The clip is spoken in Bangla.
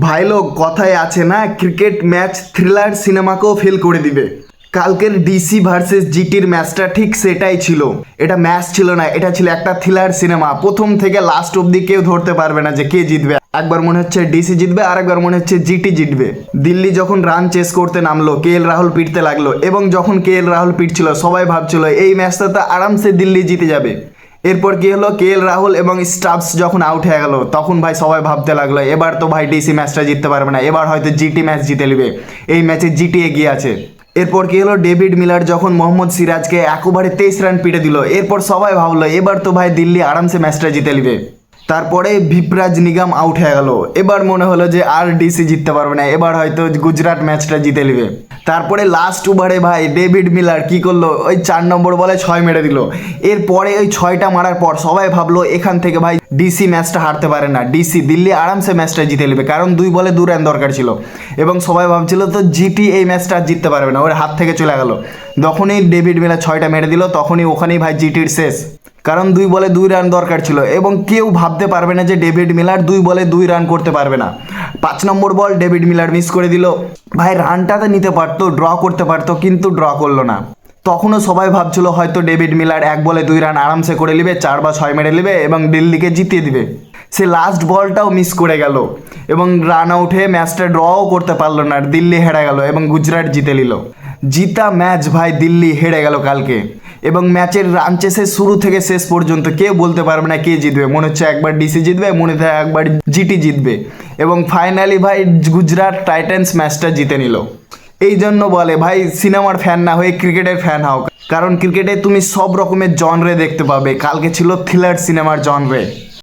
ভাই লোক কথায় আছে না, ক্রিকেট ম্যাচ থ্রিলার সিনেমাকেও ফেল করে দিবে। কালকের ডিসি ভার্সেস জিটির ম্যাচটা ঠিক সেটাই ছিল। এটা ম্যাচ ছিল না, এটা ছিল একটা থ্রিলার সিনেমা। প্রথম থেকে লাস্ট অব্দি কেউ ধরতে পারবে না যে কে জিতবে। একবার মনে হচ্ছে ডিসি জিতবে, আর একবার মনে হচ্ছে জিটি জিতবে। দিল্লি যখন রান চেস করতে নামলো, কেএল রাহুল পিটতে লাগলো, এবং যখন কেএল রাহুল পিটছিল সবাই ভাবছিল এই ম্যাচটা তো আরামসে দিল্লি জিতে যাবে। এরপর কি হলো, কেএল রাহুল এবং স্টাবস যখন আউট হয়ে গেল, তখন ভাই সবাই ভাবতে লাগলো এবার তো ভাই ডিসি ম্যাচটা জিততে পারবে না, এবার হয়তো জিটি ম্যাচ জিতে নেবে, এই ম্যাচে জিটি এগিয়ে আছে। এরপর কি হলো, ডেভিড মিলার যখন মোহাম্মদ সিরাজকে 1 ওভারে 23 রান পিটে দিল, এরপর সবাই ভাবলো এবার তো ভাই দিল্লি আরামসে ম্যাচটা জিতে নেবে। তারপরে ভিপরাজ নিগম আউট হয়ে গেল, এবার মনে হলো যে আর ডিসি জিততে পারবে না, এবার হয়তো গুজরাট ম্যাচটা জিতে নেবে। তারপরে লাস্ট ওভারে ভাই ডেভিড মিলার কি করলো, ওই 4 নম্বর বলে 6 মেরে দিল। এরপরে ওই 6টা মারার পর সবাই ভাবলো এখান থেকে ভাই ডিসি ম্যাচটা হারতে পারে না, ডিসি দিল্লি আরামসে ম্যাচটা জিতে নেবে, কারণ 2 বলে 2 রান দরকার ছিল। এবং সবাই ভাবছিল তো জিটি এই ম্যাচটা জিততে পারবে না, ওর হাত থেকে চলে গেল। যখনই ডেভিড মিলার 6টা মেরে দিল, তখনই ওখানেই ভাই জিটির শেষ, কারণ 2 বলে 2 রান দরকার ছিল। এবং কেউ ভাবতে পারবে না যে ডেভিড মিলার 2 বলে 2 রান করতে পারবে না। 5 নম্বর বল ডেভিড মিলার মিস করে দিল। ভাই রানটা তো নিতে পারতো, ড্র করতে পারতো, কিন্তু ড্র করলো না। তখনও সবাই ভাবছিল হয়তো ডেভিড মিলার 1 বলে 2 রান আরামসে করে নেবে, 4 বা 6 মেরে নেবে এবং দিল্লিকে জিতিয়ে দিবে। সে লাস্ট বলটাও মিস করে গেল এবং রান আউট হয়ে ম্যাচটা ড্রও করতে পারলো না, দিল্লি হেরে গেল এবং গুজরাট জিতে নিল। জিতা ম্যাচ ভাই দিল্লি হেরে গেল কালকে। এবং ম্যাচের রান চেসে শুরু থেকে শেষ পর্যন্ত কেউ বলতে পারবে না কে জিতবে। মনে হচ্ছে একবার ডিসি জিতবে, মনে হচ্ছে একবার জিটি জিতবে, এবং ফাইনালি ভাই গুজরাট টাইটান্স ম্যাচটা জিতে নিল। এই জন্য বলে ভাই সিনেমার ফ্যান না হয়ে ক্রিকেটের ফ্যান হও, কারণ ক্রিকেটে তুমি সব রকমের জনরে দেখতে পাবে। কালকে ছিল থ্রিলার সিনেমার জনরে।